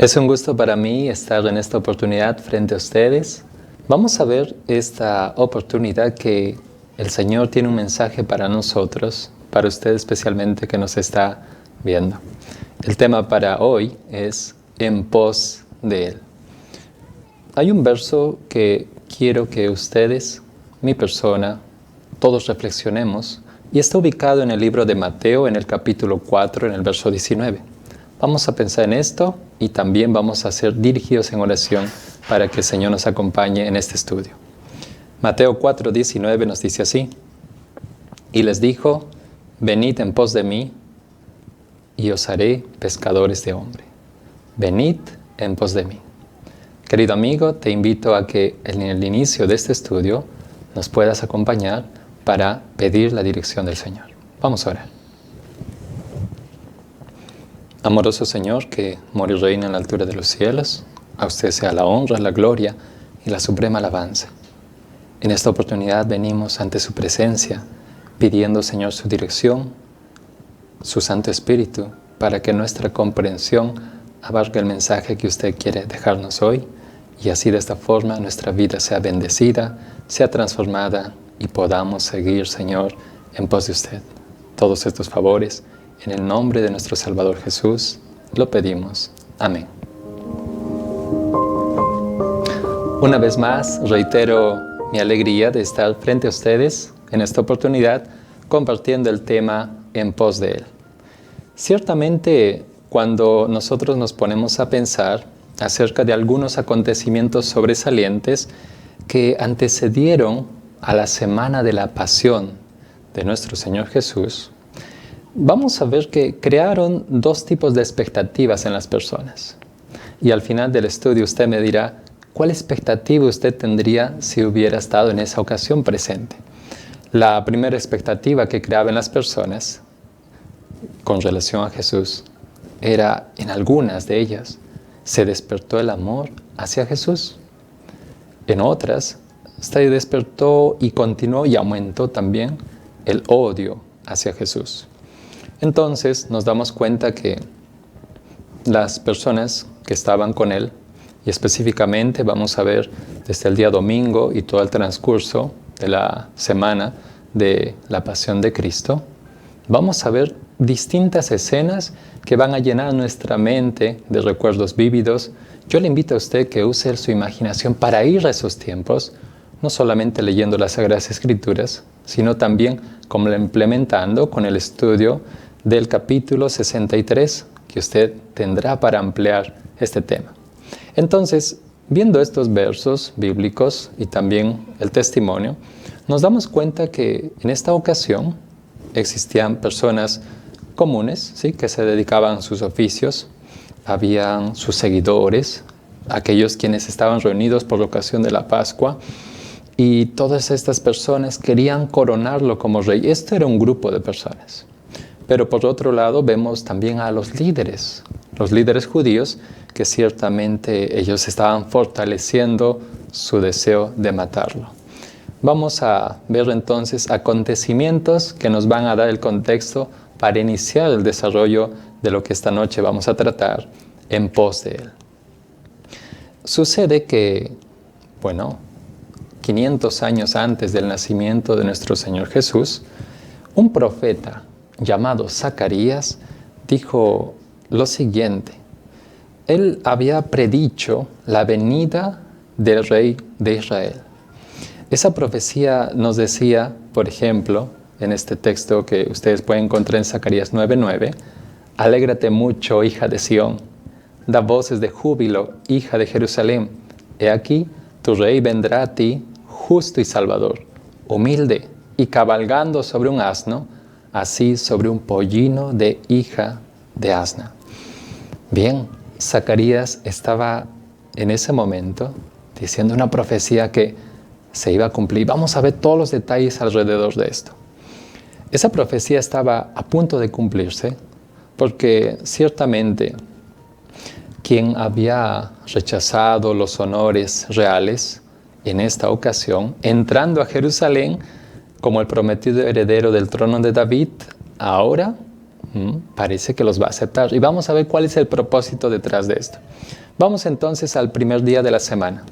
Es un gusto para mí estar en esta oportunidad frente a ustedes. Vamos a ver esta oportunidad que el Señor tiene un mensaje para nosotros, para usted especialmente que nos está viendo. El tema para hoy es en pos de Él. Hay un verso que quiero que ustedes, mi persona, todos reflexionemos y está ubicado en el libro de Mateo en el capítulo 4, en el verso 19. Vamos a pensar en esto y también vamos a ser dirigidos en oración para que el Señor nos acompañe en este estudio. Mateo 4, 19 nos dice así: y les dijo, venid en pos de mí y os haré pescadores de hombre. Venid en pos de mí. Querido amigo, te invito a que en el inicio de este estudio nos puedas acompañar para pedir la dirección del Señor. Vamos a orar. Amoroso Señor, que mora y reina en la altura de los cielos, a usted sea la honra, la gloria y la suprema alabanza. En esta oportunidad venimos ante su presencia, pidiendo, Señor, su dirección, su Santo Espíritu, para que nuestra comprensión abarque el mensaje que usted quiere dejarnos hoy, y así de esta forma nuestra vida sea bendecida, sea transformada y podamos seguir, Señor, en pos de usted. Todos estos favores, en el nombre de nuestro Salvador Jesús, lo pedimos. Amén. Una vez más, reitero mi alegría de estar frente a ustedes en esta oportunidad compartiendo el tema en pos de Él. Ciertamente, cuando nosotros nos ponemos a pensar acerca de algunos acontecimientos sobresalientes que antecedieron a la semana de la pasión de nuestro Señor Jesús, vamos a ver que crearon dos tipos de expectativas en las personas. Y al final del estudio usted me dirá, ¿cuál expectativa usted tendría si hubiera estado en esa ocasión presente? La primera expectativa que creaba en las personas con relación a Jesús era, en algunas de ellas, se despertó el amor hacia Jesús. En otras, se despertó y continuó y aumentó también el odio hacia Jesús. Entonces nos damos cuenta que las personas que estaban con Él, y específicamente vamos a ver desde el día domingo y todo el transcurso de la semana de la pasión de Cristo, vamos a ver distintas escenas que van a llenar nuestra mente de recuerdos vívidos. Yo le invito a usted que use su imaginación para ir a esos tiempos, no solamente leyendo las Sagradas Escrituras, sino también complementando con el estudio del capítulo 63 que usted tendrá para ampliar este tema. Entonces, viendo estos versos bíblicos y también el testimonio, nos damos cuenta que en esta ocasión existían personas comunes, ¿sí?, que se dedicaban a sus oficios, habían sus seguidores, aquellos quienes estaban reunidos por la ocasión de la Pascua, y todas estas personas querían coronarlo como rey. Este era un grupo de personas. Pero por otro lado vemos también a los líderes judíos, que ciertamente ellos estaban fortaleciendo su deseo de matarlo. Vamos a ver entonces acontecimientos que nos van a dar el contexto para iniciar el desarrollo de lo que esta noche vamos a tratar en pos de Él. Sucede que, 500 años antes del nacimiento de nuestro Señor Jesús, un profeta llamado Zacarías dijo lo siguiente. Él había predicho la venida del rey de Israel. Esa profecía nos decía, por ejemplo, en este texto que ustedes pueden encontrar en Zacarías 9:9, alégrate mucho, hija de Sión, da voces de júbilo, hija de Jerusalén. He aquí, tu rey vendrá a ti, justo y salvador, humilde y cabalgando sobre un asno, así sobre un pollino de hija de asna. Bien, Zacarías estaba en ese momento diciendo una profecía que se iba a cumplir. Vamos a ver todos los detalles alrededor de esto. Esa profecía estaba a punto de cumplirse porque ciertamente quien había rechazado los honores reales en esta ocasión, entrando a Jerusalén como el prometido heredero del trono de David, ahora Parece que los va a aceptar. Y vamos a ver cuál es el propósito detrás de esto. Vamos entonces al primer día de la semana.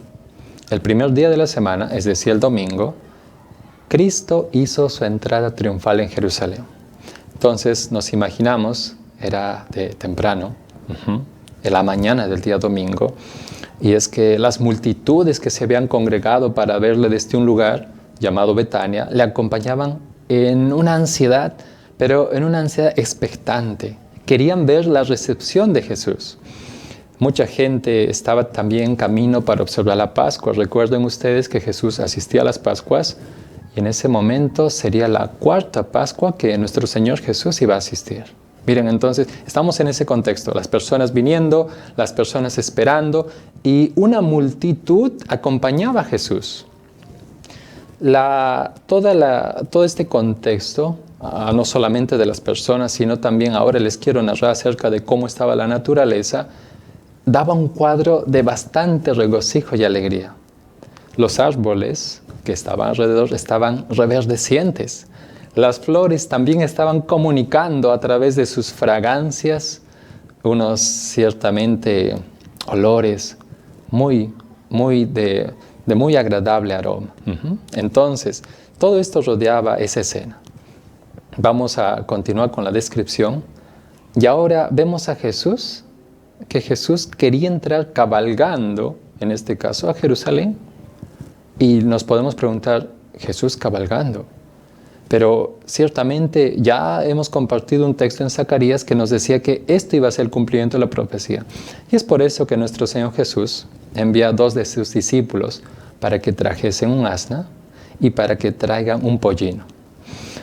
El primer día de la semana, es decir, el domingo, Cristo hizo su entrada triunfal en Jerusalén. Entonces nos imaginamos, era de temprano, en la mañana del día domingo, y es que las multitudes que se habían congregado para verle desde un lugar llamado Betania, le acompañaban en una ansiedad, pero en una ansiedad expectante. Querían ver la recepción de Jesús. Mucha gente estaba también en camino para observar la Pascua. Recuerden ustedes que Jesús asistía a las Pascuas y en ese momento sería la cuarta Pascua que nuestro Señor Jesús iba a asistir. Miren, entonces, estamos en ese contexto, las personas viniendo, las personas esperando, y una multitud acompañaba a Jesús. Todo este contexto, no solamente de las personas, sino también ahora les quiero narrar acerca de cómo estaba la naturaleza, daba un cuadro de bastante regocijo y alegría. Los árboles que estaban alrededor estaban reverdecientes. Las flores también estaban comunicando a través de sus fragancias unos ciertamente olores muy agradable aroma. Entonces, todo esto rodeaba esa escena. Vamos a continuar con la descripción. Y ahora vemos a Jesús, que Jesús quería entrar cabalgando, en este caso, a Jerusalén. Y nos podemos preguntar, ¿Jesús cabalgando? Pero ciertamente ya hemos compartido un texto en Zacarías que nos decía que esto iba a ser el cumplimiento de la profecía. Y es por eso que nuestro Señor Jesús envía a 2 de sus discípulos para que trajesen un asna y para que traigan un pollino.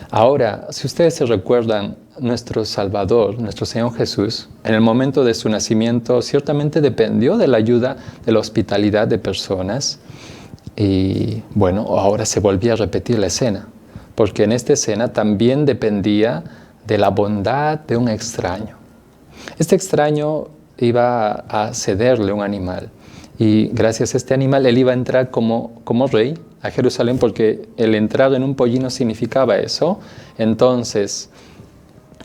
Ahora, si ustedes se recuerdan, nuestro Salvador, nuestro Señor Jesús, en el momento de su nacimiento, ciertamente dependió de la ayuda, de la hospitalidad de personas. Y bueno, ahora se volvía a repetir la escena, porque en esta escena también dependía de la bondad de un extraño. Este extraño iba a cederle un animal, y gracias a este animal él iba a entrar como rey a Jerusalén, porque el entrar en un pollino significaba eso. Entonces,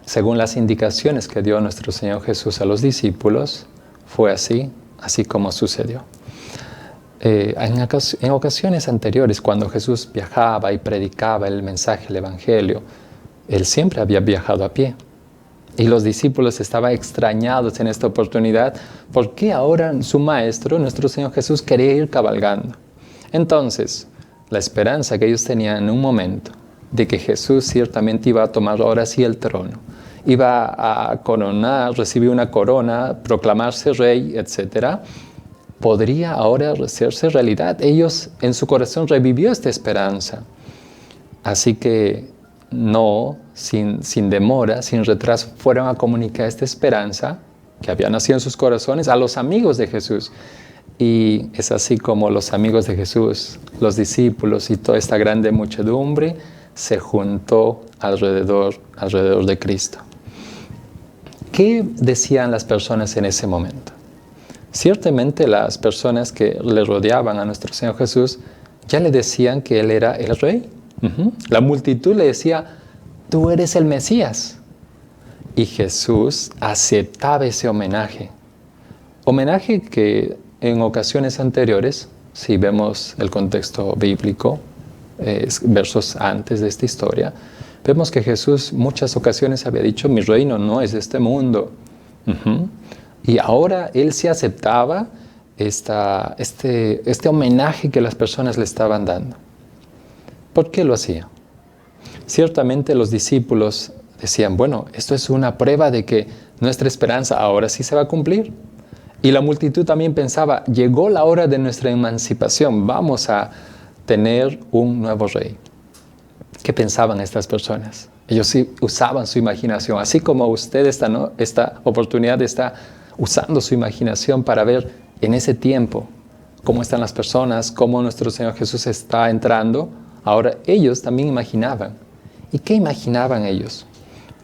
según las indicaciones que dio nuestro Señor Jesús a los discípulos, fue así como sucedió. En ocasiones anteriores, cuando Jesús viajaba y predicaba el mensaje, el Evangelio, Él siempre había viajado a pie. Y los discípulos estaban extrañados en esta oportunidad. ¿Por qué ahora su Maestro, nuestro Señor Jesús, quería ir cabalgando? Entonces, la esperanza que ellos tenían en un momento de que Jesús ciertamente iba a tomar ahora sí el trono, iba a coronar, recibir una corona, proclamarse rey, etcétera, podría ahora hacerse realidad. Ellos en su corazón revivió esta esperanza. Así que no, sin demora, sin retraso, fueron a comunicar esta esperanza que había nacido en sus corazones a los amigos de Jesús. Y es así como los amigos de Jesús, los discípulos y toda esta grande muchedumbre se juntó alrededor de Cristo. ¿Qué decían las personas en ese momento? Ciertamente las personas que le rodeaban a nuestro Señor Jesús ya le decían que Él era el Rey. La multitud le decía, tú eres el Mesías. Y Jesús aceptaba ese homenaje. Homenaje que en ocasiones anteriores, si vemos el contexto bíblico, versos antes de esta historia, vemos que Jesús muchas ocasiones había dicho, mi reino no es de este mundo. Y ahora Él sí aceptaba este homenaje que las personas le estaban dando. ¿Por qué lo hacía? Ciertamente los discípulos decían, bueno, esto es una prueba de que nuestra esperanza ahora sí se va a cumplir. Y la multitud también pensaba, llegó la hora de nuestra emancipación, vamos a tener un nuevo rey. ¿Qué pensaban estas personas? Ellos sí usaban su imaginación, así como usted esta oportunidad está usando su imaginación para ver en ese tiempo cómo están las personas, cómo nuestro Señor Jesús está entrando. Ahora ellos también imaginaban. ¿Y qué imaginaban ellos?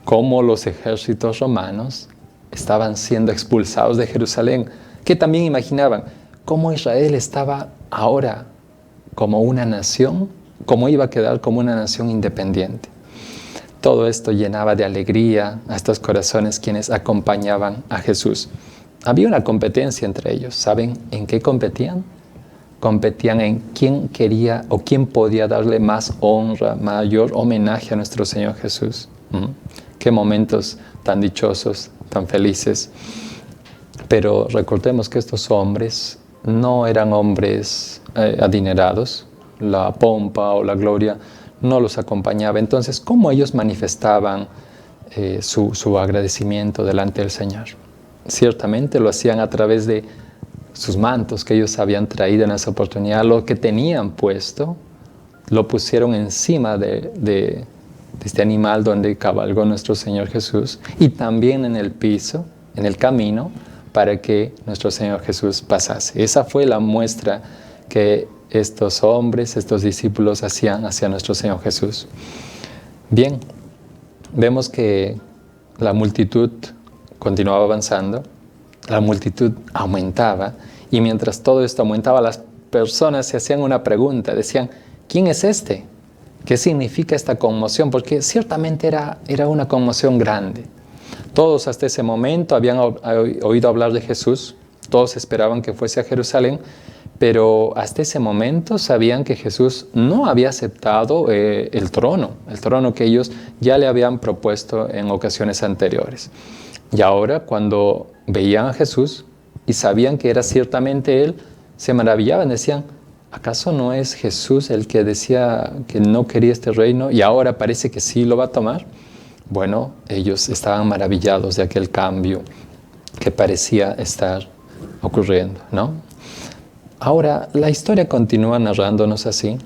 Cómo los ejércitos romanos estaban siendo expulsados de Jerusalén. ¿Qué también imaginaban? Cómo Israel estaba ahora como una nación, cómo iba a quedar como una nación independiente. Todo esto llenaba de alegría a estos corazones quienes acompañaban a Jesús. Había una competencia entre ellos. ¿Saben en qué competían? Competían en quién quería o quién podía darle más honra, mayor homenaje a nuestro Señor Jesús. Qué momentos tan dichosos, tan felices. Pero recordemos que estos hombres no eran hombres adinerados. La pompa o la gloria no los acompañaba. Entonces, ¿cómo ellos manifestaban su agradecimiento delante del Señor? Ciertamente lo hacían a través de sus mantos que ellos habían traído en esa oportunidad. Lo que tenían puesto, lo pusieron encima de este animal donde cabalgó nuestro Señor Jesús, y también en el piso, en el camino, para que nuestro Señor Jesús pasase. Esa fue la muestra que estos hombres, estos discípulos hacían hacia nuestro Señor Jesús. Bien, vemos que la multitud continuaba avanzando, la multitud aumentaba, y mientras todo esto aumentaba, las personas se hacían una pregunta, decían, ¿quién es este? ¿Qué significa esta conmoción? Porque ciertamente era una conmoción grande. Todos hasta ese momento habían oído hablar de Jesús, todos esperaban que fuese a Jerusalén, pero hasta ese momento sabían que Jesús no había aceptado el trono que ellos ya le habían propuesto en ocasiones anteriores. Y ahora, cuando veían a Jesús y sabían que era ciertamente Él, se maravillaban, decían, ¿acaso no es Jesús el que decía que no quería este reino y ahora parece que sí lo va a tomar? Bueno, ellos estaban maravillados de aquel cambio que parecía estar ocurriendo, ¿no? Ahora, la historia continúa narrándonos así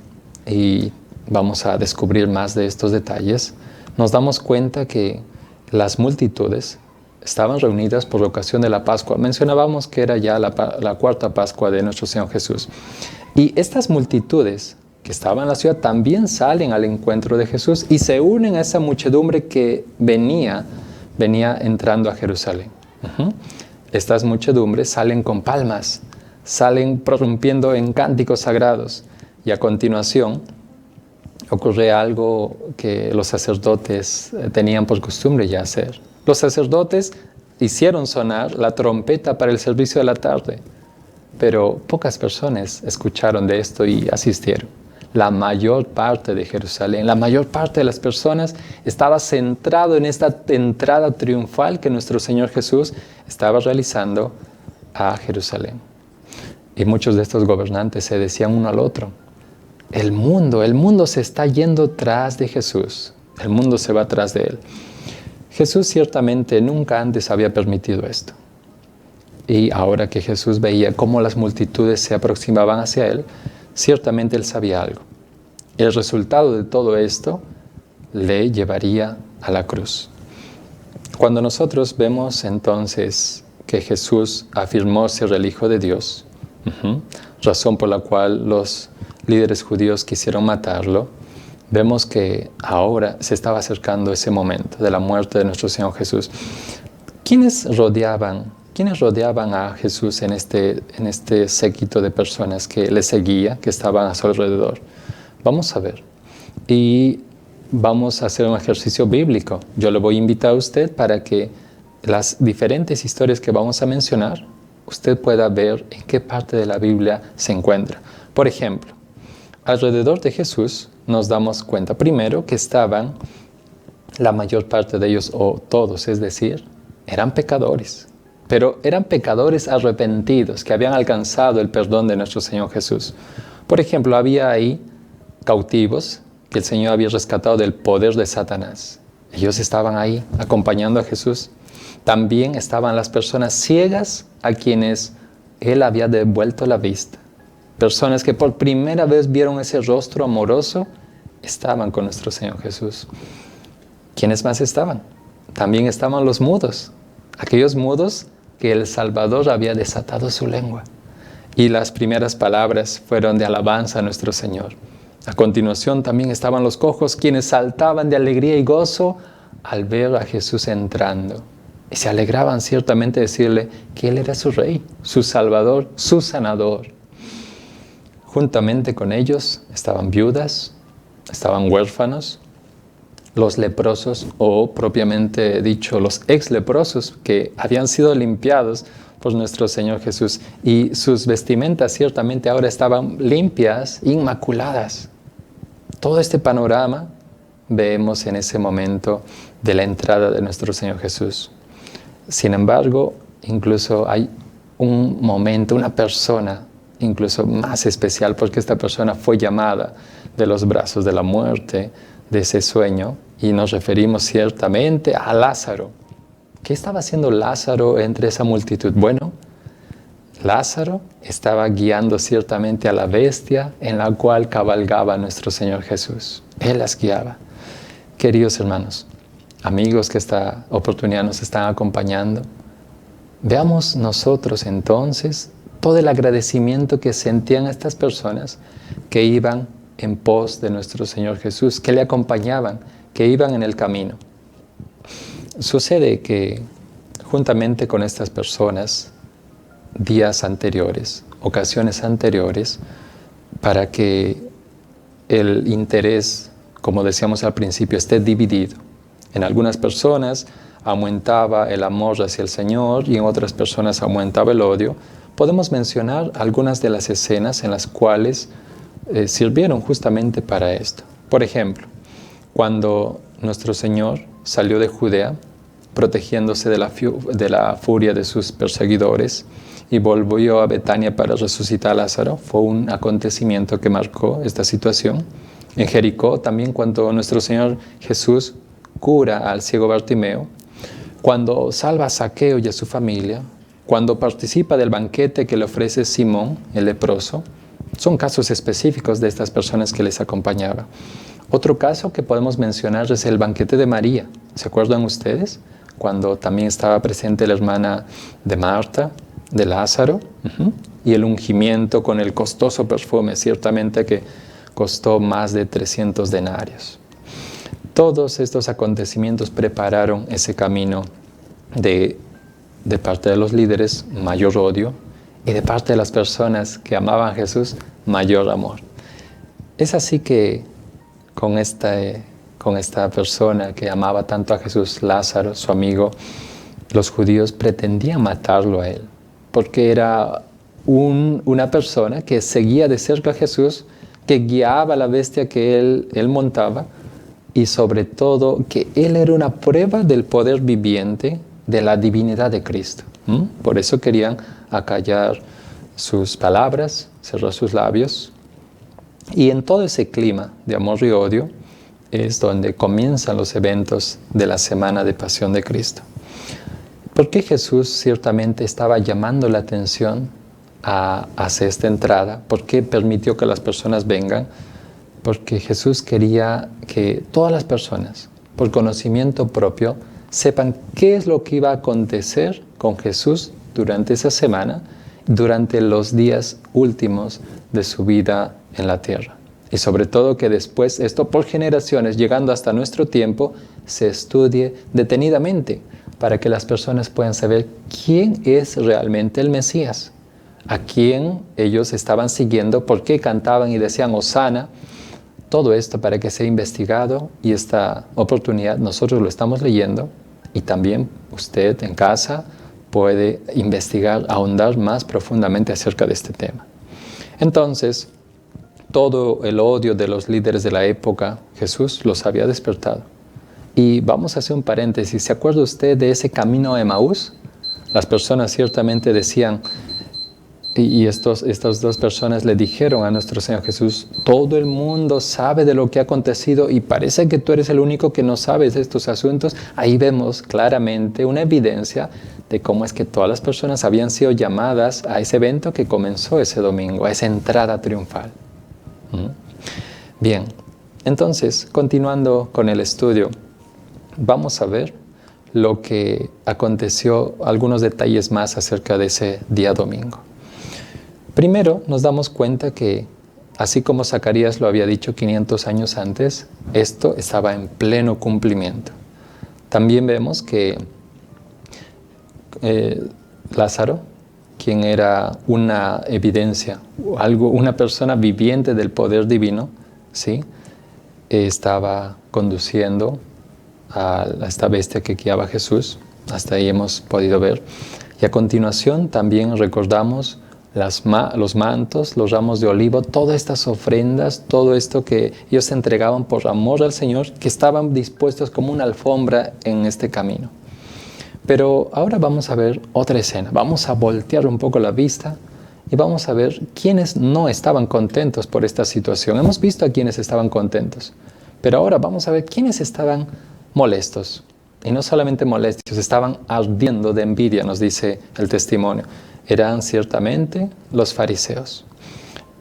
y vamos a descubrir más de estos detalles. Nos damos cuenta que las multitudes estaban reunidas por ocasión de la Pascua. Mencionábamos que era ya la cuarta Pascua de nuestro Señor Jesús. Y estas multitudes que estaban en la ciudad también salen al encuentro de Jesús y se unen a esa muchedumbre que venía entrando a Jerusalén. Estas muchedumbres salen con palmas, salen prorrumpiendo en cánticos sagrados, y a continuación ocurre algo que los sacerdotes tenían por costumbre ya hacer. Los sacerdotes hicieron sonar la trompeta para el servicio de la tarde, pero pocas personas escucharon de esto y asistieron. La mayor parte de Jerusalén, la mayor parte de las personas estaba centrado en esta entrada triunfal que nuestro Señor Jesús estaba realizando a Jerusalén. Y muchos de estos gobernantes se decían uno al otro, el mundo se está yendo tras de Jesús, el mundo se va tras de Él. Jesús ciertamente nunca antes había permitido esto. Y ahora que Jesús veía cómo las multitudes se aproximaban hacia Él, ciertamente Él sabía algo. El resultado de todo esto le llevaría a la cruz. Cuando nosotros vemos entonces que Jesús afirmó ser el Hijo de Dios, razón por la cual los líderes judíos quisieron matarlo, vemos que ahora se estaba acercando ese momento de la muerte de nuestro Señor Jesús. ¿Quiénes rodeaban a Jesús en este séquito de personas que le seguía, que estaban a su alrededor? Vamos a ver. Y vamos a hacer un ejercicio bíblico. Yo le voy a invitar a usted para que las diferentes historias que vamos a mencionar, usted pueda ver en qué parte de la Biblia se encuentra. Por ejemplo, alrededor de Jesús nos damos cuenta primero que estaban la mayor parte de ellos, o todos, es decir, eran pecadores. Pero eran pecadores arrepentidos que habían alcanzado el perdón de nuestro Señor Jesús. Por ejemplo, había ahí cautivos que el Señor había rescatado del poder de Satanás. Ellos estaban ahí acompañando a Jesús. También estaban las personas ciegas a quienes Él había devuelto la vista. Personas que por primera vez vieron ese rostro amoroso, estaban con nuestro Señor Jesús. ¿Quiénes más estaban? También estaban los mudos, aquellos mudos que el Salvador había desatado su lengua. Y las primeras palabras fueron de alabanza a nuestro Señor. A continuación también estaban los cojos, quienes saltaban de alegría y gozo al ver a Jesús entrando. Y se alegraban ciertamente de decirle que Él era su Rey, su Salvador, su Sanador. Juntamente con ellos estaban viudas, estaban huérfanos, los leprosos, o propiamente dicho, los ex leprosos que habían sido limpiados por nuestro Señor Jesús. Y sus vestimentas ciertamente ahora estaban limpias, inmaculadas. Todo este panorama vemos en ese momento de la entrada de nuestro Señor Jesús. Sin embargo, incluso hay un momento, una persona incluso más especial, porque esta persona fue llamada de los brazos de la muerte, de ese sueño, y nos referimos ciertamente a Lázaro. ¿Qué estaba haciendo Lázaro entre esa multitud? Bueno, Lázaro estaba guiando ciertamente a la bestia en la cual cabalgaba nuestro Señor Jesús. Él las guiaba. Queridos hermanos, amigos que esta oportunidad nos están acompañando, veamos nosotros entonces todo el agradecimiento que sentían estas personas que iban en pos de nuestro Señor Jesús, que le acompañaban, que iban en el camino. Sucede que juntamente con estas personas, días anteriores, ocasiones anteriores, para que el interés, como decíamos al principio, esté dividido. En algunas personas aumentaba el amor hacia el Señor y en otras personas aumentaba el odio. Podemos mencionar algunas de las escenas en las cuales sirvieron justamente para esto. Por ejemplo, cuando nuestro Señor salió de Judea, protegiéndose de la furia de sus perseguidores, y volvió a Betania para resucitar a Lázaro, fue un acontecimiento que marcó esta situación. En Jericó también, cuando nuestro Señor Jesús cura al ciego Bartimeo, cuando salva a Zaqueo y a su familia, cuando participa del banquete que le ofrece Simón, el leproso, son casos específicos de estas personas que les acompañaban. Otro caso que podemos mencionar es el banquete de María. ¿Se acuerdan ustedes? Cuando también estaba presente la hermana de Marta, de Lázaro, y el ungimiento con el costoso perfume, ciertamente que costó más de 300 denarios. Todos estos acontecimientos prepararon ese camino de parte de los líderes, mayor odio, y de parte de las personas que amaban a Jesús, mayor amor. Es así que con esta persona que amaba tanto a Jesús, Lázaro, su amigo, los judíos pretendían matarlo a él, porque era una persona que seguía de cerca a Jesús, que guiaba a la bestia que él montaba, y sobre todo que él era una prueba del poder viviente de la divinidad de Cristo. Por eso querían acallar sus palabras, cerrar sus labios. Y en todo ese clima de amor y odio es donde comienzan los eventos de la Semana de Pasión de Cristo. ¿Por qué Jesús ciertamente estaba llamando la atención hacia esta entrada? ¿Por qué permitió que las personas vengan? Porque Jesús quería que todas las personas, por conocimiento propio, sepan qué es lo que iba a acontecer con Jesús durante esa semana, durante los días últimos de su vida en la tierra. Y sobre todo que después, esto por generaciones, llegando hasta nuestro tiempo, se estudie detenidamente para que las personas puedan saber quién es realmente el Mesías, a quién ellos estaban siguiendo, por qué cantaban y decían Hosana. Todo esto para que sea investigado, y esta oportunidad nosotros lo estamos leyendo, y también usted en casa puede investigar, ahondar más profundamente acerca de este tema. Entonces, todo el odio de los líderes de la época, Jesús los había despertado. Y vamos a hacer un paréntesis. ¿Se acuerda usted de ese camino a Emaús? Las personas ciertamente decían, y estas dos personas le dijeron a nuestro Señor Jesús, todo el mundo sabe de lo que ha acontecido y parece que tú eres el único que no sabes de estos asuntos. Ahí vemos claramente una evidencia de cómo es que todas las personas habían sido llamadas a ese evento que comenzó ese domingo, a esa entrada triunfal. Bien, entonces, continuando con el estudio, vamos a ver lo que aconteció, algunos detalles más acerca de ese día domingo. Primero, nos damos cuenta que, así como Zacarías lo había dicho 500 años antes, esto estaba en pleno cumplimiento. También vemos que Lázaro, quien era una evidencia, una persona viviente del poder divino, ¿sí? estaba conduciendo a esta bestia que guiaba a Jesús. Hasta ahí hemos podido ver. Y a continuación también recordamos los mantos, los ramos de olivo, todas estas ofrendas, todo esto que ellos entregaban por amor al Señor, que estaban dispuestos como una alfombra en este camino. Pero ahora vamos a ver otra escena. Vamos a voltear un poco la vista y vamos a ver quiénes no estaban contentos por esta situación. Hemos visto a quienes estaban contentos, pero ahora vamos a ver quiénes estaban molestos. Y no solamente molestos, estaban ardiendo de envidia, nos dice el testimonio. Eran ciertamente los fariseos.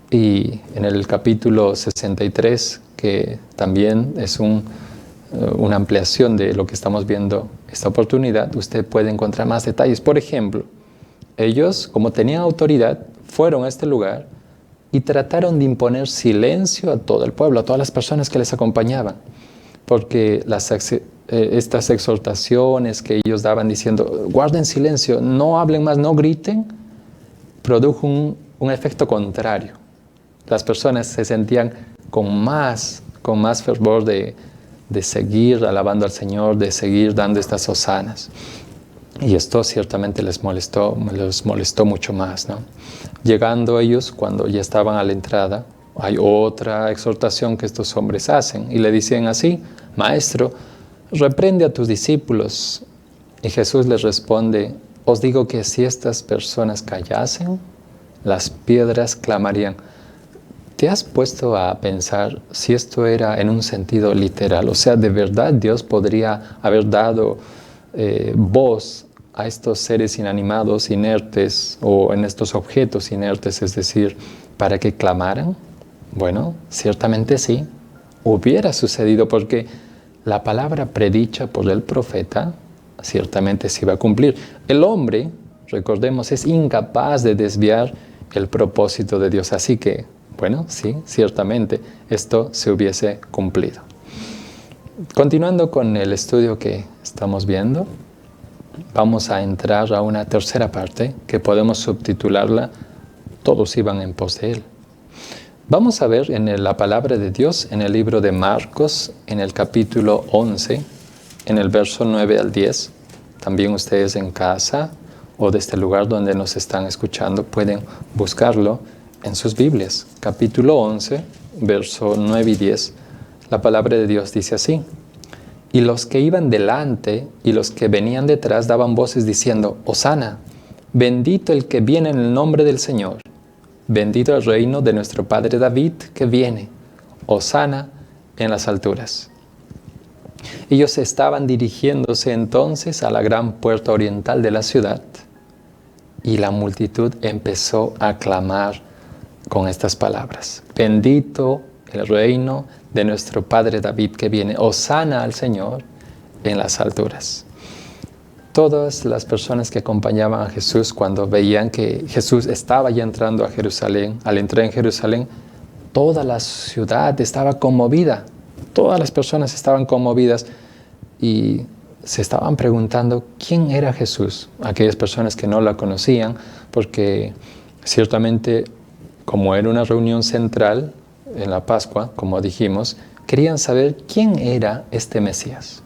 Y en el capítulo 63, que también es una ampliación de lo que estamos viendo esta oportunidad, usted puede encontrar más detalles. Por ejemplo, ellos, como tenían autoridad, fueron a este lugar y trataron de imponer silencio a todo el pueblo, a todas las personas que les acompañaban, porque estas exhortaciones que ellos daban diciendo, guarden silencio, no hablen más, no griten, produjo un efecto contrario. Las personas se sentían con más fervor de seguir alabando al Señor, de seguir dando estas hosanas. Y esto ciertamente les molestó mucho más, ¿no? Llegando ellos, cuando ya estaban a la entrada, hay otra exhortación que estos hombres hacen. Y le dicen así, Maestro, reprende a tus discípulos. Y Jesús les responde, os digo que si estas personas callasen, las piedras clamarían. ¿Te has puesto a pensar si esto era en un sentido literal? O sea, ¿de verdad Dios podría haber dado voz a estos seres inanimados, inertes, o en estos objetos inertes, es decir, para que clamaran? Bueno, ciertamente sí, hubiera sucedido porque la palabra predicha por el profeta ciertamente se iba a cumplir. El hombre, recordemos, es incapaz de desviar el propósito de Dios, así que, bueno, sí, ciertamente esto se hubiese cumplido. Continuando con el estudio que estamos viendo, vamos a entrar a una tercera parte que podemos subtitularla Todos iban en pos de él. Vamos a ver en la palabra de Dios en el libro de Marcos, en el capítulo 11, en el verso 9 al 10. También ustedes en casa o desde el lugar donde nos están escuchando pueden buscarlo en sus Biblias. Capítulo 11, verso 9 y 10. La palabra de Dios dice así. Y los que iban delante y los que venían detrás daban voces diciendo, Hosana, bendito el que viene en el nombre del Señor. Bendito el reino de nuestro padre David que viene. Hosana en las alturas. Ellos estaban dirigiéndose entonces a la gran puerta oriental de la ciudad y la multitud empezó a clamar con estas palabras. Bendito el reino de nuestro padre David que viene. Hosana al Señor en las alturas. Todas las personas que acompañaban a Jesús cuando veían que Jesús estaba ya entrando a Jerusalén, al entrar en Jerusalén, toda la ciudad estaba conmovida. Todas las personas estaban conmovidas y se estaban preguntando quién era Jesús. Aquellas personas que no la conocían, porque ciertamente como era una reunión central en la Pascua, como dijimos, querían saber quién era este Mesías.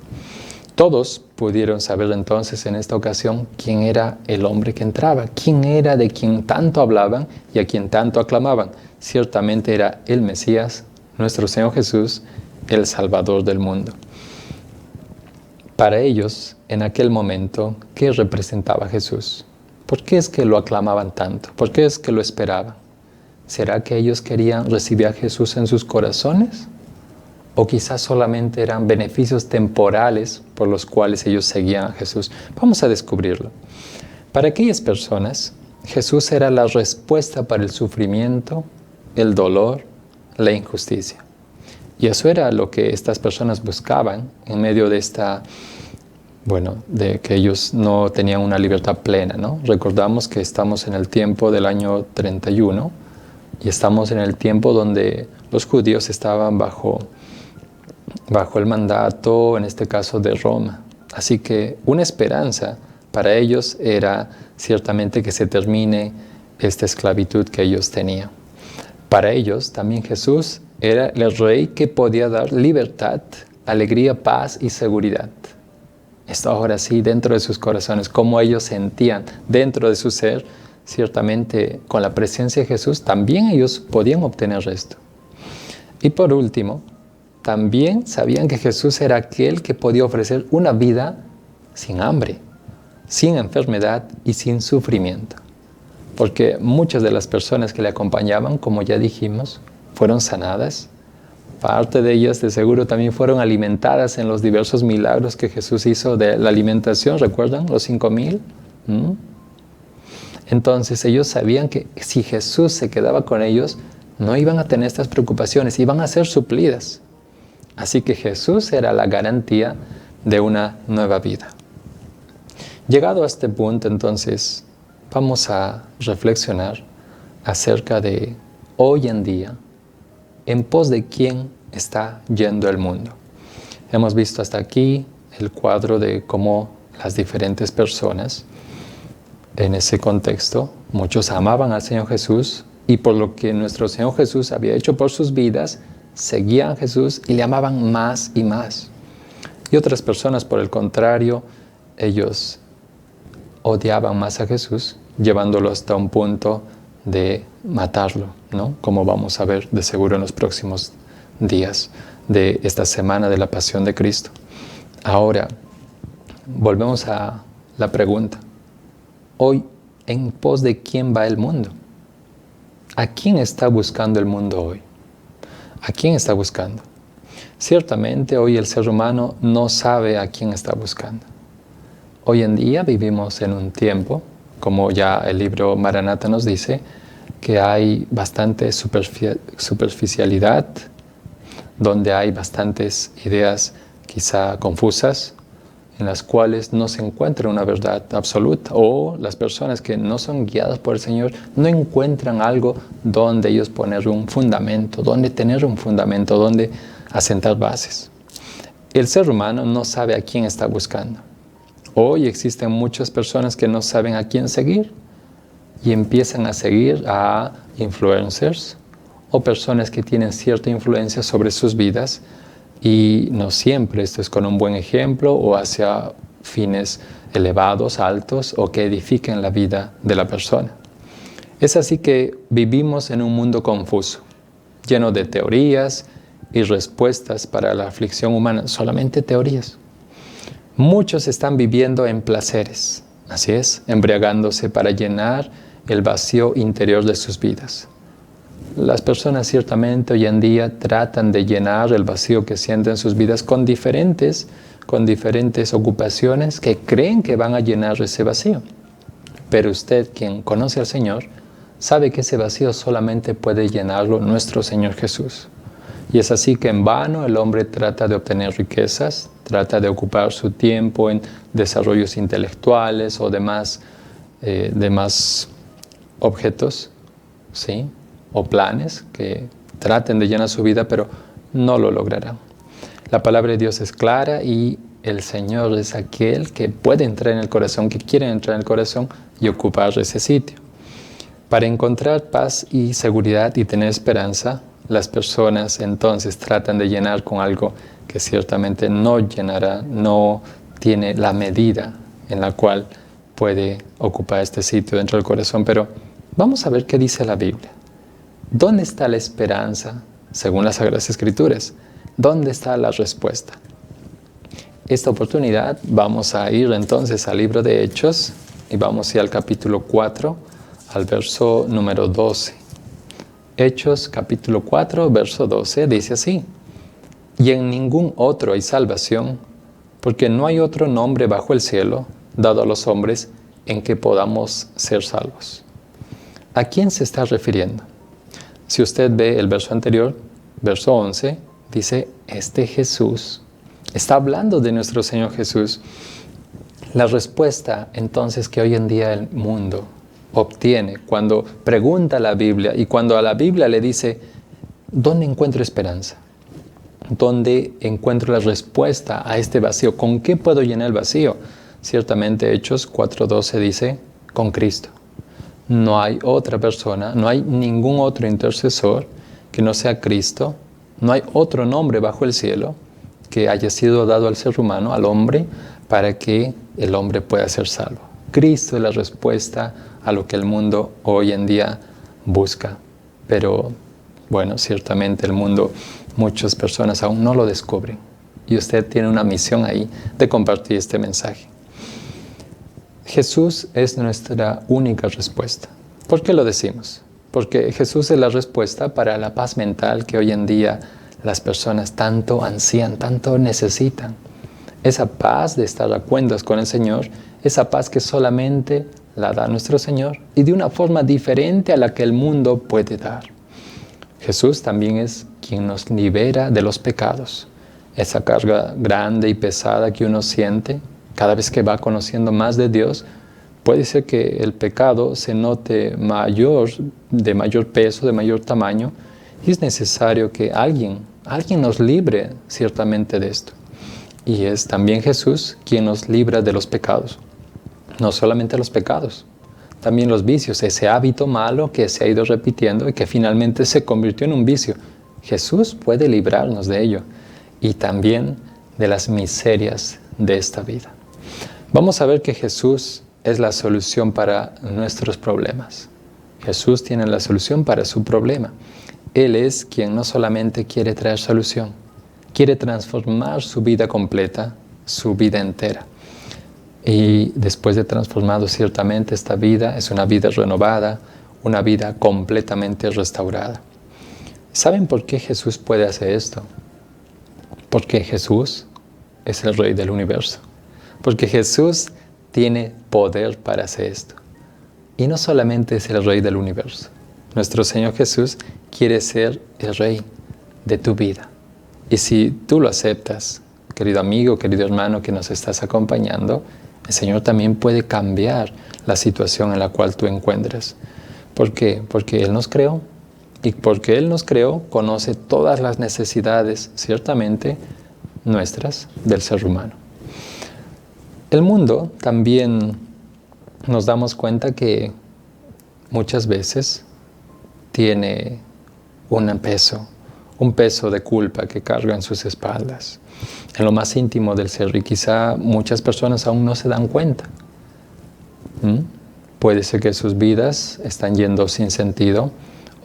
Todos pudieron saber entonces en esta ocasión quién era el hombre que entraba, quién era de quien tanto hablaban y a quien tanto aclamaban. Ciertamente era el Mesías, nuestro Señor Jesús, el Salvador del mundo. Para ellos, en aquel momento, ¿qué representaba Jesús? ¿Por qué es que lo aclamaban tanto? ¿Por qué es que lo esperaban? ¿Será que ellos querían recibir a Jesús en sus corazones? ¿O quizás solamente eran beneficios temporales por los cuales ellos seguían a Jesús? Vamos a descubrirlo. Para aquellas personas, Jesús era la respuesta para el sufrimiento, el dolor, la injusticia. Y eso era lo que estas personas buscaban en medio de de que ellos no tenían una libertad plena, ¿no? Recordamos que estamos en el tiempo del año 31 y estamos en el tiempo donde los judíos estaban bajo el mandato, en este caso, de Roma. Así que una esperanza para ellos era ciertamente que se termine esta esclavitud que ellos tenían. Para ellos también Jesús era el rey que podía dar libertad, alegría, paz y seguridad. Esto ahora sí, dentro de sus corazones, como ellos sentían dentro de su ser, ciertamente con la presencia de Jesús también ellos podían obtener esto. Y por último, también sabían que Jesús era aquel que podía ofrecer una vida sin hambre, sin enfermedad y sin sufrimiento. Porque muchas de las personas que le acompañaban, como ya dijimos, fueron sanadas. Parte de ellas de seguro también fueron alimentadas en los diversos milagros que Jesús hizo de la alimentación. ¿Recuerdan los 5,000? Entonces ellos sabían que si Jesús se quedaba con ellos, no iban a tener estas preocupaciones, iban a ser suplidas. Así que Jesús era la garantía de una nueva vida. Llegado a este punto, entonces, vamos a reflexionar acerca de hoy en día, en pos de quién está yendo el mundo. Hemos visto hasta aquí el cuadro de cómo las diferentes personas, en ese contexto, muchos amaban al Señor Jesús y por lo que nuestro Señor Jesús había hecho por sus vidas, seguían a Jesús y le amaban más y más. Y otras personas, por el contrario, ellos odiaban más a Jesús, llevándolo hasta un punto de matarlo, ¿no? Como vamos a ver de seguro en los próximos días de esta semana de la Pasión de Cristo. Ahora, volvemos a la pregunta. Hoy, ¿en pos de quién va el mundo? ¿A quién está buscando el mundo hoy? ¿A quién está buscando? Ciertamente hoy el ser humano no sabe a quién está buscando. Hoy en día vivimos en un tiempo, como ya el libro Maranatha nos dice, que hay bastante superficialidad, donde hay bastantes ideas quizá confusas, en las cuales no se encuentra una verdad absoluta, o las personas que no son guiadas por el Señor no encuentran algo donde ellos poner un fundamento, donde tener un fundamento, donde asentar bases. El ser humano no sabe a quién está buscando. Hoy existen muchas personas que no saben a quién seguir y empiezan a seguir a influencers o personas que tienen cierta influencia sobre sus vidas y no siempre esto es con un buen ejemplo o hacia fines elevados, altos o que edifiquen la vida de la persona. Es así que vivimos en un mundo confuso, lleno de teorías y respuestas para la aflicción humana, solamente teorías. Muchos están viviendo en placeres, así es, embriagándose para llenar el vacío interior de sus vidas. Las personas ciertamente hoy en día tratan de llenar el vacío que sienten en sus vidas con diferentes ocupaciones que creen que van a llenar ese vacío. Pero usted, quien conoce al Señor, sabe que ese vacío solamente puede llenarlo nuestro Señor Jesús. Y es así que en vano el hombre trata de obtener riquezas, trata de ocupar su tiempo en desarrollos intelectuales o demás objetos, ¿sí? O planes que traten de llenar su vida, pero no lo lograrán. La palabra de Dios es clara y el Señor es aquel que puede entrar en el corazón, que quiere entrar en el corazón y ocupar ese sitio. Para encontrar paz y seguridad y tener esperanza, las personas entonces tratan de llenar con algo que ciertamente no llenará, no tiene la medida en la cual puede ocupar este sitio dentro del corazón. Pero vamos a ver qué dice la Biblia. ¿Dónde está la esperanza según las Sagradas Escrituras? ¿Dónde está la respuesta? Esta oportunidad vamos a ir entonces al libro de Hechos y vamos a ir al capítulo 4, al verso número 12. Hechos capítulo 4, verso 12 dice así: y en ningún otro hay salvación, porque no hay otro nombre bajo el cielo dado a los hombres en que podamos ser salvos. ¿A quién se está refiriendo? Si usted ve el verso anterior, verso 11, dice, este Jesús, está hablando de nuestro Señor Jesús. La respuesta entonces que hoy en día el mundo obtiene cuando pregunta a la Biblia y cuando a la Biblia le dice, ¿dónde encuentro esperanza? ¿Dónde encuentro la respuesta a este vacío? ¿Con qué puedo llenar el vacío? Ciertamente Hechos 4:12 dice, con Cristo. No hay otra persona, no hay ningún otro intercesor que no sea Cristo. No hay otro nombre bajo el cielo que haya sido dado al ser humano, al hombre, para que el hombre pueda ser salvo. Cristo es la respuesta a lo que el mundo hoy en día busca. Pero, bueno, ciertamente el mundo, muchas personas aún no lo descubren. Y usted tiene una misión ahí de compartir este mensaje. Jesús es nuestra única respuesta. ¿Por qué lo decimos? Porque Jesús es la respuesta para la paz mental que hoy en día las personas tanto ansían, tanto necesitan. Esa paz de estar a cuentas con el Señor, esa paz que solamente la da nuestro Señor y de una forma diferente a la que el mundo puede dar. Jesús también es quien nos libera de los pecados. Esa carga grande y pesada que uno siente cada vez que va conociendo más de Dios, puede ser que el pecado se note de mayor peso, de mayor tamaño, y es necesario que alguien nos libre ciertamente de esto. Y es también Jesús quien nos libra de los pecados. No solamente los pecados, también los vicios, ese hábito malo que se ha ido repitiendo y que finalmente se convirtió en un vicio. Jesús puede librarnos de ello y también de las miserias de esta vida. Vamos a ver que Jesús es la solución para nuestros problemas. Jesús tiene la solución para su problema. Él es quien no solamente quiere traer solución, quiere transformar su vida completa, su vida entera. Y después de transformado ciertamente esta vida, es una vida renovada, una vida completamente restaurada. ¿Saben por qué Jesús puede hacer esto? Porque Jesús es el Rey del universo. Porque Jesús tiene poder para hacer esto. Y no solamente es el Rey del universo. Nuestro Señor Jesús quiere ser el Rey de tu vida. Y si tú lo aceptas, querido amigo, querido hermano que nos estás acompañando, el Señor también puede cambiar la situación en la cual tú encuentres. ¿Por qué? Porque Él nos creó. Y porque Él nos creó, conoce todas las necesidades, ciertamente, nuestras, del ser humano. El mundo también nos damos cuenta que muchas veces tiene un peso de culpa que carga en sus espaldas, en lo más íntimo del ser, y quizá muchas personas aún no se dan cuenta. Puede ser que sus vidas están yendo sin sentido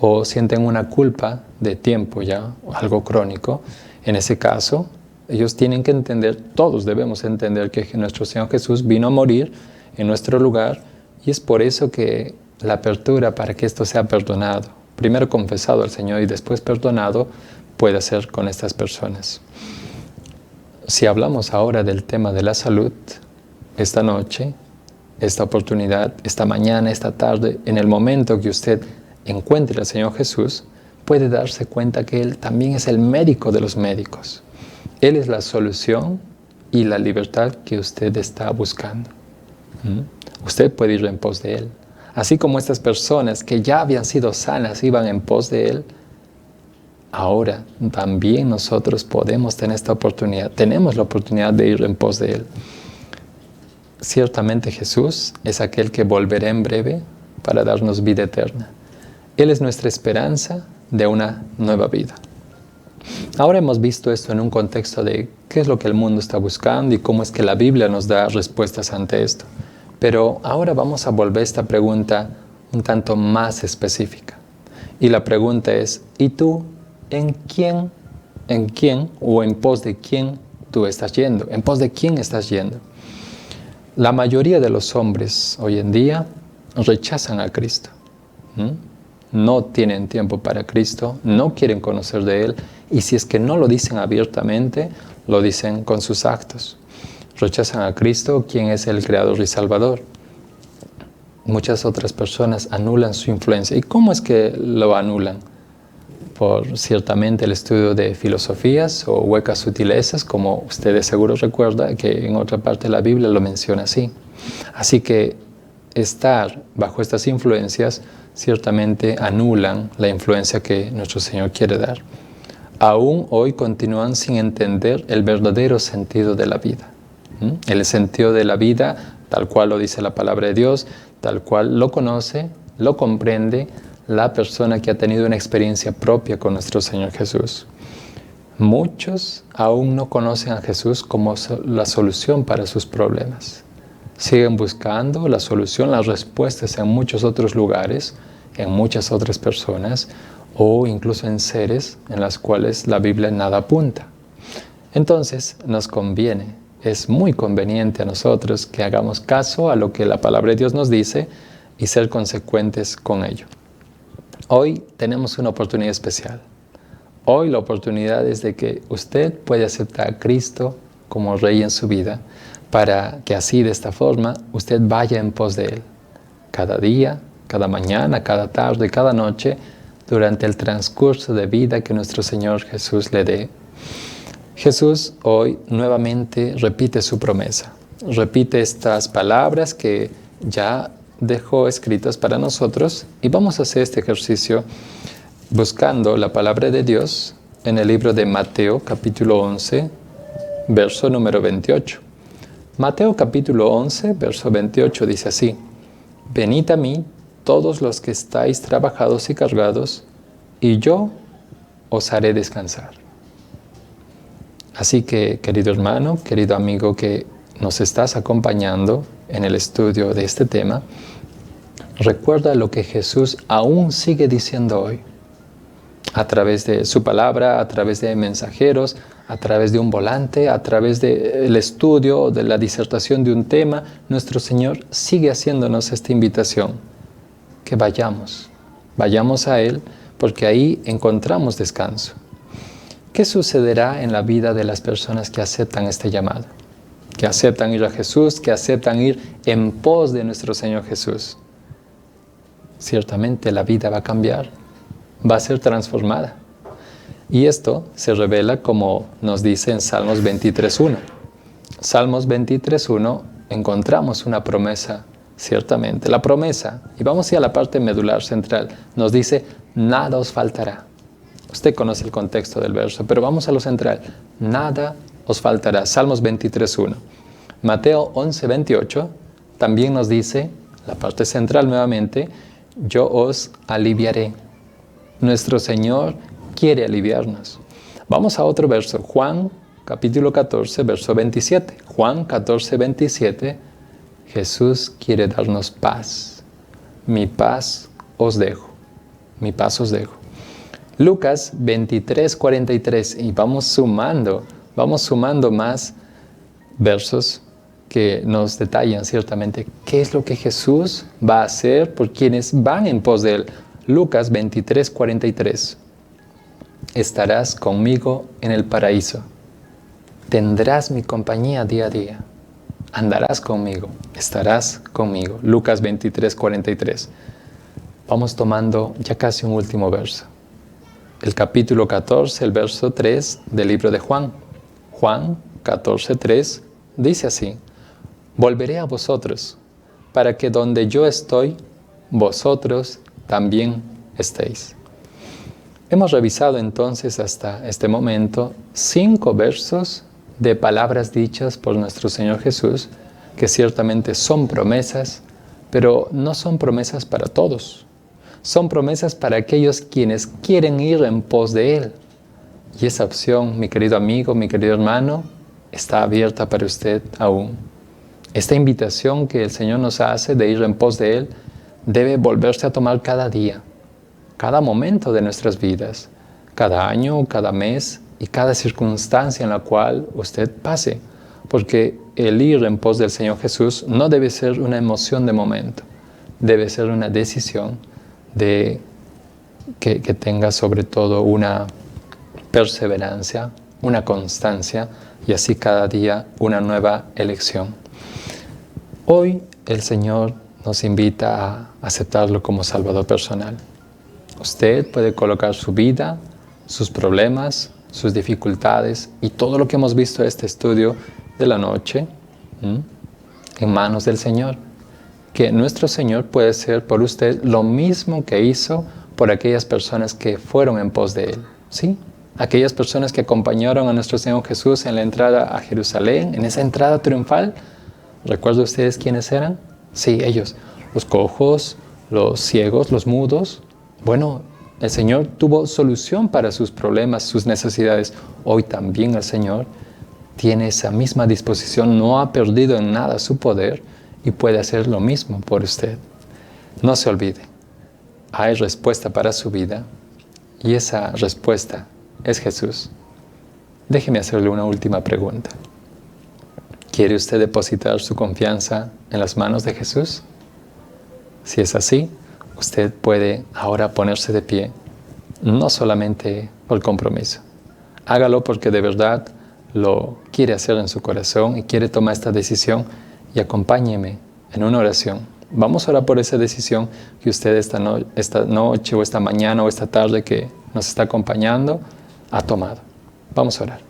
o sienten una culpa de tiempo ya, algo crónico. En ese caso, ellos tienen que entender, todos debemos entender que nuestro Señor Jesús vino a morir en nuestro lugar y es por eso que la apertura para que esto sea perdonado, primero confesado al Señor y después perdonado, puede ser con estas personas. Si hablamos ahora del tema de la salud, esta noche, esta oportunidad, esta mañana, esta tarde, en el momento que usted encuentre al Señor Jesús, puede darse cuenta que Él también es el médico de los médicos. Él es la solución y la libertad que usted está buscando. Usted puede ir en pos de Él. Así como estas personas que ya habían sido sanas iban en pos de Él, ahora también nosotros podemos tener esta oportunidad. Tenemos la oportunidad de ir en pos de Él. Ciertamente Jesús es aquel que volverá en breve para darnos vida eterna. Él es nuestra esperanza de una nueva vida. Ahora hemos visto esto en un contexto de qué es lo que el mundo está buscando y cómo es que la Biblia nos da respuestas ante esto. Pero ahora vamos a volver esta pregunta un tanto más específica. Y la pregunta es, ¿y tú en quién o en pos de quién tú estás yendo? ¿En pos de quién estás yendo? La mayoría de los hombres hoy en día rechazan a Cristo. No tienen tiempo para Cristo, no quieren conocer de Él, y si es que no lo dicen abiertamente, lo dicen con sus actos. Rechazan a Cristo, quien es el Creador y Salvador. Muchas otras personas anulan su influencia. ¿Y cómo es que lo anulan? Por ciertamente el estudio de filosofías o huecas sutilezas, como ustedes seguro recuerdan que en otra parte de la Biblia lo menciona así. Así que estar bajo estas influencias ciertamente anulan la influencia que nuestro Señor quiere dar. Aún hoy continúan sin entender el verdadero sentido de la vida. El sentido de la vida, tal cual lo dice la palabra de Dios, tal cual lo conoce lo comprende la persona que ha tenido una experiencia propia con nuestro Señor Jesús. Muchos aún no conocen a Jesús como la solución para sus problemas. Siguen buscando la solución, las respuestas en muchos otros lugares, en muchas otras personas o incluso en seres en las cuales la Biblia nada apunta. Entonces nos conviene, es muy conveniente a nosotros que hagamos caso a lo que la palabra de Dios nos dice y ser consecuentes con ello. Hoy tenemos una oportunidad especial. Hoy la oportunidad es de que usted puede aceptar a Cristo como Rey en su vida, para que así, de esta forma, usted vaya en pos de Él. Cada día, cada mañana, cada tarde, cada noche, durante el transcurso de vida que nuestro Señor Jesús le dé. Jesús hoy nuevamente repite su promesa. Repite estas palabras que ya dejó escritas para nosotros y vamos a hacer este ejercicio buscando la palabra de Dios en el libro de Mateo capítulo 11, verso número 28. Mateo capítulo 11, verso 28 dice así: Venid a mí todos los que estáis trabajados y cargados, y yo os haré descansar. Así que, querido hermano, querido amigo que nos estás acompañando en el estudio de este tema, recuerda lo que Jesús aún sigue diciendo hoy. A través de su palabra, a través de mensajeros, a través de un volante, a través del estudio o de la disertación de un tema, nuestro Señor sigue haciéndonos esta invitación, que vayamos a Él, porque ahí encontramos descanso. ¿Qué sucederá en la vida de las personas que aceptan este llamado? Que aceptan ir a Jesús, que aceptan ir en pos de nuestro Señor Jesús. Ciertamente la vida va a cambiar, va a ser transformada. Y esto se revela como nos dice en Salmos 23.1. Salmos 23.1 encontramos una promesa, ciertamente. La promesa, y vamos a ir a la parte medular central, nos dice, nada os faltará. Usted conoce el contexto del verso, pero vamos a lo central. Nada os faltará. Salmos 23.1. Mateo 11.28 también nos dice, la parte central nuevamente, yo os aliviaré. Nuestro Señor quiere aliviarnos. Vamos a otro verso, Juan capítulo 14, verso 27. Juan 14, 27, Jesús quiere darnos paz. Mi paz os dejo, mi paz os dejo. Lucas 23, 43, y vamos sumando más versos que nos detallan ciertamente qué es lo que Jesús va a hacer por quienes van en pos de Él. Lucas 23, 43. Estarás conmigo en el paraíso. Tendrás mi compañía día a día. Andarás conmigo, estarás conmigo. Lucas 23, 43. Vamos tomando ya casi un último verso. El capítulo 14, el verso 3 del libro de Juan. Juan 14, 3 dice así: Volveré a vosotros, para que donde yo estoy, vosotros también estéis. Hemos revisado entonces hasta este momento 5 versos de palabras dichas por nuestro Señor Jesús, que ciertamente son promesas, pero no son promesas para todos. Son promesas para aquellos quienes quieren ir en pos de Él. Y esa opción, mi querido amigo, mi querido hermano, está abierta para usted aún. Esta invitación que el Señor nos hace de ir en pos de Él debe volverse a tomar cada día, cada momento de nuestras vidas, cada año, cada mes y cada circunstancia en la cual usted pase, porque el ir en pos del Señor Jesús no debe ser una emoción de momento, debe ser una decisión que tenga sobre todo una perseverancia, una constancia y así cada día una nueva elección. Hoy el Señor nos invita a aceptarlo como Salvador personal. Usted puede colocar su vida, sus problemas, sus dificultades y todo lo que hemos visto en este estudio de la noche en manos del Señor. Que nuestro Señor puede ser por usted lo mismo que hizo por aquellas personas que fueron en pos de Él. ¿Sí? Aquellas personas que acompañaron a nuestro Señor Jesús en la entrada a Jerusalén, en esa entrada triunfal. ¿Recuerdan ustedes quiénes eran? Sí, ellos. Los cojos, los ciegos, los mudos. Bueno, el Señor tuvo solución para sus problemas, sus necesidades. Hoy también el Señor tiene esa misma disposición, no ha perdido en nada su poder y puede hacer lo mismo por usted. No se olvide, hay respuesta para su vida y esa respuesta es Jesús. Déjeme hacerle una última pregunta. ¿Quiere usted depositar su confianza en las manos de Jesús? Si es así, usted puede ahora ponerse de pie, no solamente por compromiso. Hágalo porque de verdad lo quiere hacer en su corazón y quiere tomar esta decisión, y acompáñeme en una oración. Vamos a orar por esa decisión que usted esta noche o esta mañana o esta tarde que nos está acompañando ha tomado. Vamos a orar.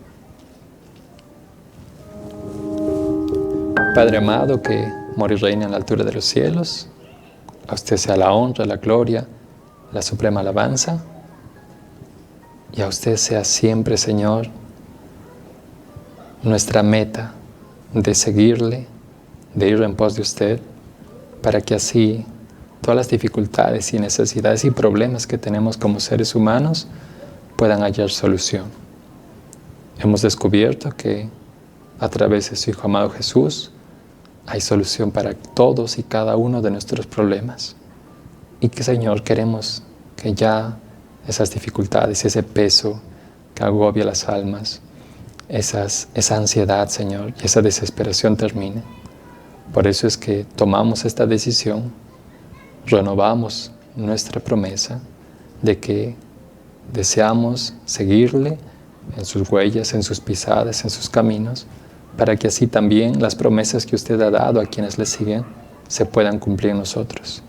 Padre amado, que mora y reina en la altura de los cielos, a usted sea la honra, la gloria, la suprema alabanza, y a usted sea siempre, Señor, nuestra meta de seguirle, de ir en pos de usted, para que así todas las dificultades y necesidades y problemas que tenemos como seres humanos puedan hallar solución. Hemos descubierto que a través de su Hijo amado Jesús hay solución para todos y cada uno de nuestros problemas. Y que, Señor, queremos que ya esas dificultades, ese peso que agobia las almas, esa ansiedad, Señor, y esa desesperación termine. Por eso es que tomamos esta decisión, renovamos nuestra promesa de que deseamos seguirle en sus huellas, en sus pisadas, en sus caminos, para que así también las promesas que usted ha dado a quienes le siguen se puedan cumplir en nosotros.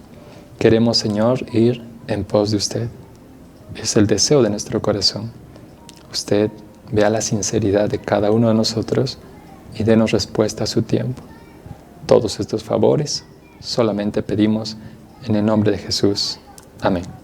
Queremos, Señor, ir en pos de usted. Es el deseo de nuestro corazón. Usted vea la sinceridad de cada uno de nosotros y denos respuesta a su tiempo. Todos estos favores solamente pedimos en el nombre de Jesús. Amén.